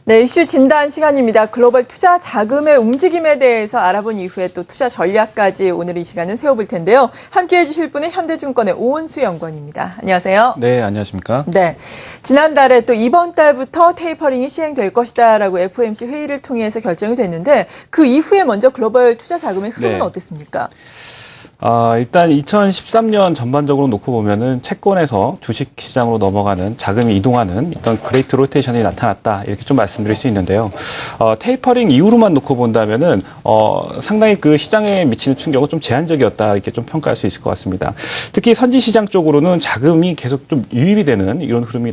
네, 이슈 진단 시간입니다. 글로벌 투자 자금의 움직임에 대해서 알아본 이후에 또 투자 전략까지 오늘 이 시간은 세워볼 텐데요. 함께해 주실 분은 현대증권의 오은수 연구원입니다. 안녕하세요. 네, 안녕하십니까? 네, 지난달에 또 이번 달부터 테이퍼링이 시행될 것이다라고 FOMC 회의를 통해서 결정이 됐는데 그 이후에 먼저 글로벌 투자 자금의 흐름은 어땠습니까? 일단 2013년 전반적으로 놓고 보면은 채권에서 주식 시장으로 넘어가는 자금이 이동하는 어떤 그레이트 로테이션이 나타났다. 이렇게 좀 말씀드릴 수 있는데요. 테이퍼링 이후로만 놓고 본다면은, 상당히 그 시장에 미치는 충격은 좀 제한적이었다. 이렇게 좀 평가할 수 있을 것 같습니다. 특히 선진 시장 쪽으로는 자금이 계속 좀 유입이 되는 이런 흐름이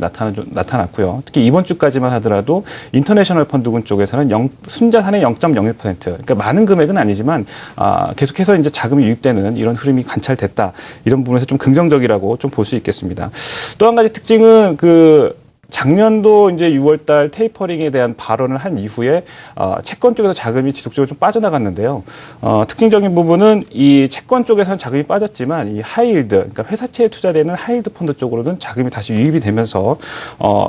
나타났고요. 특히 이번 주까지만 하더라도 인터내셔널 펀드군 쪽에서는 순자산의 0.01%, 그러니까 많은 금액은 아니지만, 계속해서 이제 자금이 유입되는 이런 흐름이 관찰됐다. 이런 부분에서 좀 긍정적이라고 좀 볼 수 있겠습니다. 또 한 가지 특징은 작년도 이제 6월달 테이퍼링에 대한 발언을 한 이후에 채권 쪽에서 자금이 지속적으로 좀 빠져나갔는데요. 특징적인 부분은 이 채권 쪽에서는 자금이 빠졌지만 이 하이힐드, 그러니까 회사채에 투자되는 하이힐드 펀드 쪽으로는 자금이 다시 유입이 되면서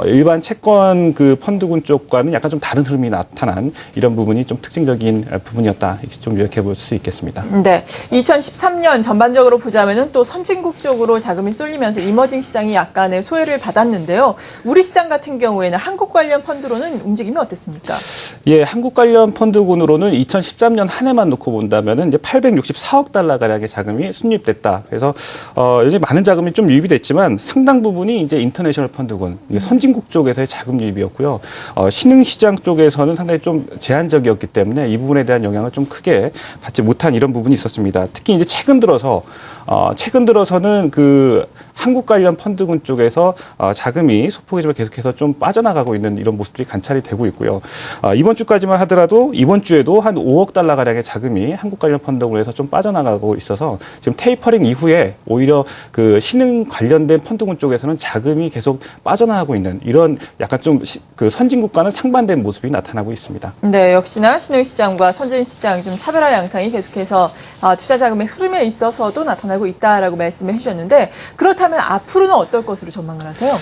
일반 채권 그 펀드군 쪽과는 약간 좀 다른 흐름이 나타난 이런 부분이 좀 특징적인 부분이었다. 이렇게 좀 요약해 볼 수 있겠습니다. 네, 2013년 전반적으로 보자면은 또 선진국 쪽으로 자금이 쏠리면서 이머징 시장이 약간의 소외를 받았는데요. 우리 시장 같은 경우에는 한국 관련 펀드로는 움직임이 어땠습니까? 예, 한국 관련 펀드군으로는 2013년 한 해만 놓고 본다면은 이제 864억 달러 가량의 자금이 순입됐다. 그래서 요즘 많은 자금이 좀 유입이 됐지만 상당 부분이 이제 인터내셔널 펀드군, 선진국 쪽에서의 자금 유입이었고요. 신흥 시장 쪽에서는 상당히 좀 제한적이었기 때문에 이 부분에 대한 영향을 좀 크게 받지 못한 이런 부분이 있었습니다. 특히 이제 최근 들어서는 그 한국 관련 펀드군 쪽에서 자금이 소폭이지만 계속해서 좀 빠져나가고 있는 이런 모습들이 관찰이 되고 있고요. 이번 주까지만 하더라도 이번 주에도 한 5억 달러 가량의 자금이 한국 관련 펀드군에서 좀 빠져나가고 있어서 지금 테이퍼링 이후에 오히려 그 신흥 관련된 펀드군 쪽에서는 자금이 계속 빠져나가고 있는 이런 약간 좀 그 선진국과는 상반된 모습이 나타나고 있습니다. 네, 역시나 신흥 시장과 선진 시장 좀 차별화 양상이 계속해서 투자 자금의 흐름에 있어서도 나타나고 있다라고 말씀을 해주셨는데 그렇다면 앞으로는 어떨 것으로 전망을 하세요?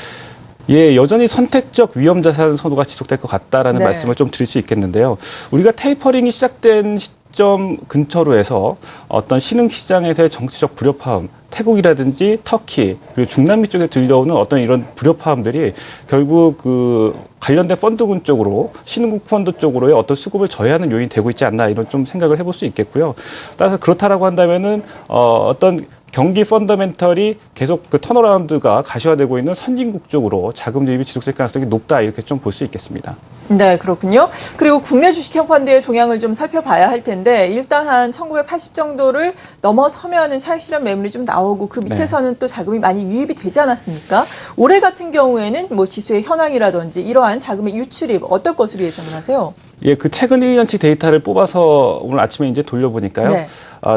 예, 여전히 선택적 위험 자산 선호가 지속될 것 같다라는 말씀을 좀 드릴 수 있겠는데요. 우리가 테이퍼링이 시작된 시점 근처로 해서 어떤 신흥 시장에서의 정치적 불협화음, 태국이라든지 터키 그리고 중남미 쪽에 들려오는 어떤 이런 불협화음들이 결국 그 관련된 펀드군 쪽으로 신흥국 펀드 쪽으로의 어떤 수급을 저해하는 요인이 되고 있지 않나 이런 좀 생각을 해볼 수 있겠고요. 따라서 그렇다라고 한다면은 어떤 경기 펀더멘털이 계속 그 턴어라운드가 가시화되고 있는 선진국 쪽으로 자금 유입이 지속될 가능성이 높다 이렇게 좀 볼 수 있겠습니다. 네, 그렇군요. 그리고 국내 주식형 펀드의 동향을 좀 살펴봐야 할 텐데 일단 한 1980 정도를 넘어서면은 차익 실현 매물이 좀 나오고 그 밑에서는 또 자금이 많이 유입이 되지 않았습니까? 올해 같은 경우에는 뭐 지수의 현황이라든지 이러한 자금의 유출입 어떨 것으로 예상을 하세요? 예, 그 최근 1년치 데이터를 뽑아서 오늘 아침에 이제 돌려보니까요.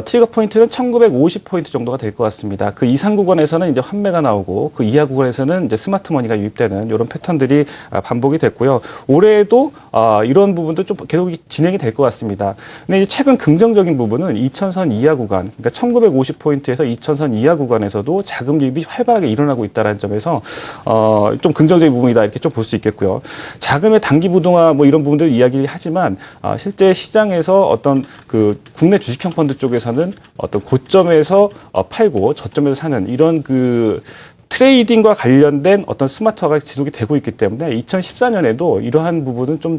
트리거 포인트는 1950포인트 정도가 될 것 같습니다. 그 이상 구간에서는 이제 환매가 나오고 그 이하 구간에서는 이제 스마트머니가 유입되는 이런 패턴들이 반복이 됐고요. 올해에도 이런 부분도 좀 계속 진행이 될 것 같습니다. 근데 이제 최근 긍정적인 부분은 2000선 이하 구간, 그러니까 1950포인트에서 2000선 이하 구간에서도 자금 유입이 활발하게 일어나고 있다는 점에서 좀 긍정적인 부분이다 이렇게 좀 볼 수 있겠고요. 자금의 단기 부동화 뭐 이런 부분들 이야기를 하지만 실제 시장에서 어떤 그 국내 주식형 펀드 쪽에서는 어떤 고점에서 팔고 저점에서 사는 이런 그 트레이딩과 관련된 어떤 스마트화가 지속이 되고 있기 때문에 2014년에도 이러한 부분은 좀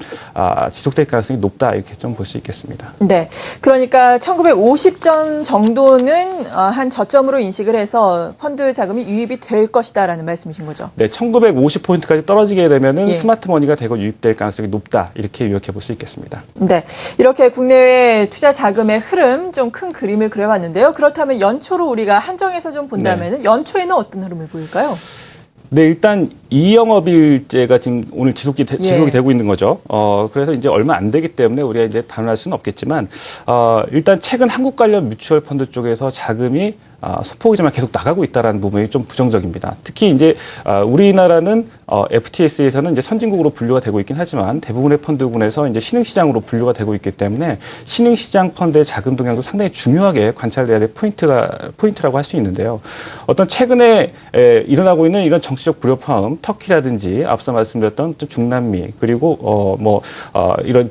지속될 가능성이 높다 이렇게 좀 볼 수 있겠습니다. 네, 그러니까 1950점 정도는 한 저점으로 인식을 해서 펀드 자금이 유입이 될 것이다라는 말씀이신 거죠? 네, 1950포인트까지 떨어지게 되면은 스마트머니가 대거 유입될 가능성이 높다 이렇게 요약해 볼 수 있겠습니다. 네, 이렇게 국내외 투자 자금의 흐름 좀 큰 그림을 그려봤는데요. 그렇다면 연초로 우리가 한정해서 좀 본다면은 연초에는 어떤 흐름을 보일까요? 네, 일단 이영업일제가 지금 오늘 지속이 되고 있는 거죠. 그래서 이제 얼마 안 되기 때문에 우리가 이제 단언할 수는 없겠지만, 일단 최근 한국 관련 뮤추얼 펀드 쪽에서 자금이 소폭이지만 계속 나가고 있다라는 부분이 좀 부정적입니다. 특히 이제 우리나라는 FTS에서는 이제 선진국으로 분류가 되고 있긴 하지만 대부분의 펀드군에서 이제 신흥시장으로 분류가 되고 있기 때문에 신흥시장 펀드의 자금 동향도 상당히 중요하게 관찰돼야 될 포인트라고 할 수 있는데요. 어떤 최근에 일어나고 있는 이런 정치적 불협화음, 터키라든지 앞서 말씀드렸던 또 중남미 그리고 이런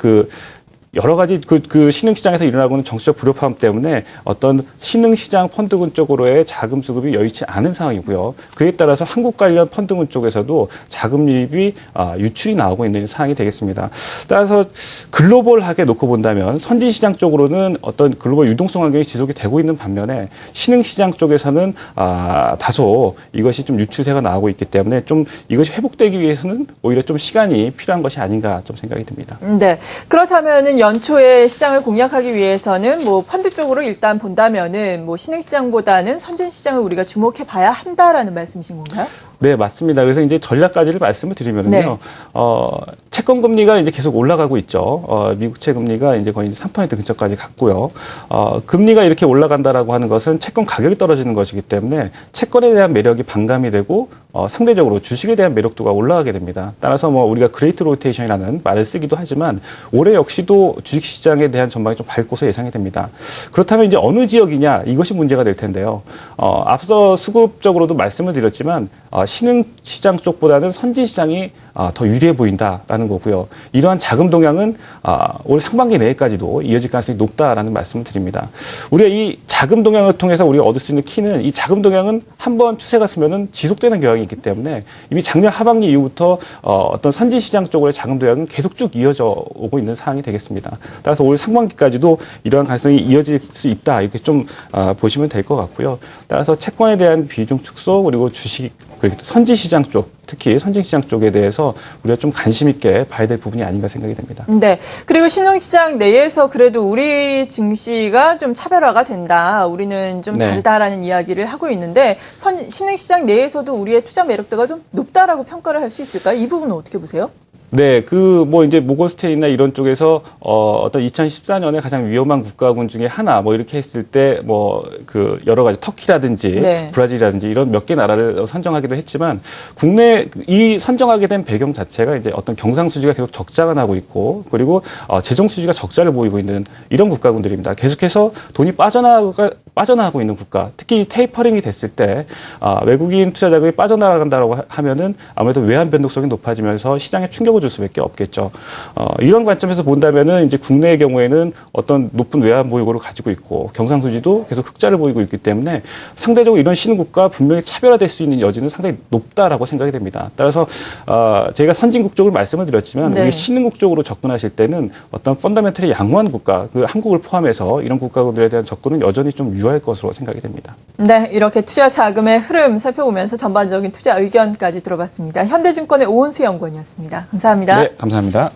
여러 가지 그 신흥시장에서 일어나고 있는 정치적 불협화음 때문에 어떤 신흥시장 펀드군 쪽으로의 자금 수급이 여의치 않은 상황이고요. 그에 따라서 한국 관련 펀드군 쪽에서도 자금 유입이 유출이 나오고 있는 상황이 되겠습니다. 따라서 글로벌하게 놓고 본다면 선진시장 쪽으로는 어떤 글로벌 유동성 환경이 지속이 되고 있는 반면에 신흥시장 쪽에서는 다소 이것이 좀 유출세가 나오고 있기 때문에 좀 이것이 회복되기 위해서는 오히려 좀 시간이 필요한 것이 아닌가 좀 생각이 듭니다. 네. 그렇다면은 연초에 시장을 공략하기 위해서는 뭐 펀드 쪽으로 일단 본다면은 뭐 신흥시장보다는 선진시장을 우리가 주목해 봐야 한다라는 말씀이신 건가요? 네, 맞습니다. 그래서 이제 전략까지를 말씀을 드리면요. 네. 채권 금리가 이제 계속 올라가고 있죠. 미국채 금리가 이제 거의 3% 근처까지 갔고요. 금리가 이렇게 올라간다라고 하는 것은 채권 가격이 떨어지는 것이기 때문에 채권에 대한 매력이 반감이 되고 상대적으로 주식에 대한 매력도가 올라가게 됩니다. 따라서 우리가 그레이트 로테이션이라는 말을 쓰기도 하지만 올해 역시도 주식시장에 대한 전망이 좀 밝고서 예상이 됩니다. 그렇다면 이제 어느 지역이냐 이것이 문제가 될 텐데요. 앞서 수급적으로도 말씀을 드렸지만 신흥시장 쪽보다는 선진시장이 더 유리해 보인다라는 거고요. 이러한 자금 동향은 올 상반기 내까지도 이어질 가능성이 높다라는 말씀을 드립니다. 우리가 이 자금 동향을 통해서 우리가 얻을 수 있는 키는 이 자금 동향은 한번 추세가 쓰면은 지속되는 경향이 있기 때문에 이미 작년 하반기 이후부터 어떤 선진시장 쪽으로의 자금 동향은 계속 쭉 이어져 오고 있는 상황이 되겠습니다. 따라서 올 상반기까지도 이러한 가능성이 이어질 수 있다 이렇게 좀 보시면 될 것 같고요. 따라서 채권에 대한 비중 축소 그리고 주식 그리고 선진시장 쪽 특히 선진시장 쪽에 대해서 우리가 좀 관심 있게 봐야 될 부분이 아닌가 생각이 됩니다. 네. 그리고 신흥시장 내에서 그래도 우리 증시가 좀 차별화가 된다. 우리는 좀 네. 다르다라는 이야기를 하고 있는데 신흥시장 내에서도 우리의 투자 매력도가 좀 높다라고 평가를 할 수 있을까요? 이 부분은 어떻게 보세요? 네, 이제 모건스테인이나 이런 쪽에서 어떤 2014년에 가장 위험한 국가군 중에 하나 이렇게 했을 때 여러 가지 터키라든지 네. 브라질이라든지 이런 몇 개 나라를 선정하기도 했지만 국내 이 선정하게 된 배경 자체가 이제 어떤 경상수지가 계속 적자가 나고 있고 그리고 재정수지가 적자를 보이고 있는 이런 국가군들입니다. 계속해서 돈이 빠져나가고 있는 국가, 특히 테이퍼링이 됐을 때 외국인 투자 자금이 빠져나간다고 하면은 아무래도 외환 변동성이 높아지면서 시장에 충격을 줄 수밖에 없겠죠. 이런 관점에서 본다면은 이제 국내의 경우에는 어떤 높은 외환 보유고를 가지고 있고 경상수지도 계속 흑자를 보이고 있기 때문에 상대적으로 이런 신흥국가 분명히 차별화될 수 있는 여지는 상당히 높다라고 생각이 됩니다. 따라서 제가 선진국 쪽을 말씀을 드렸지만 네. 우리 신흥국 쪽으로 접근하실 때는 어떤 펀더멘털이 양호한 국가, 한국을 포함해서 이런 국가들에 대한 접근은 여전히 좀 유효할 것으로 생각이 됩니다. 네, 이렇게 투자 자금의 흐름 살펴보면서 전반적인 투자 의견까지 들어봤습니다. 현대증권의 오은수 연구원이었습니다. 감사합니다. 네, 감사합니다.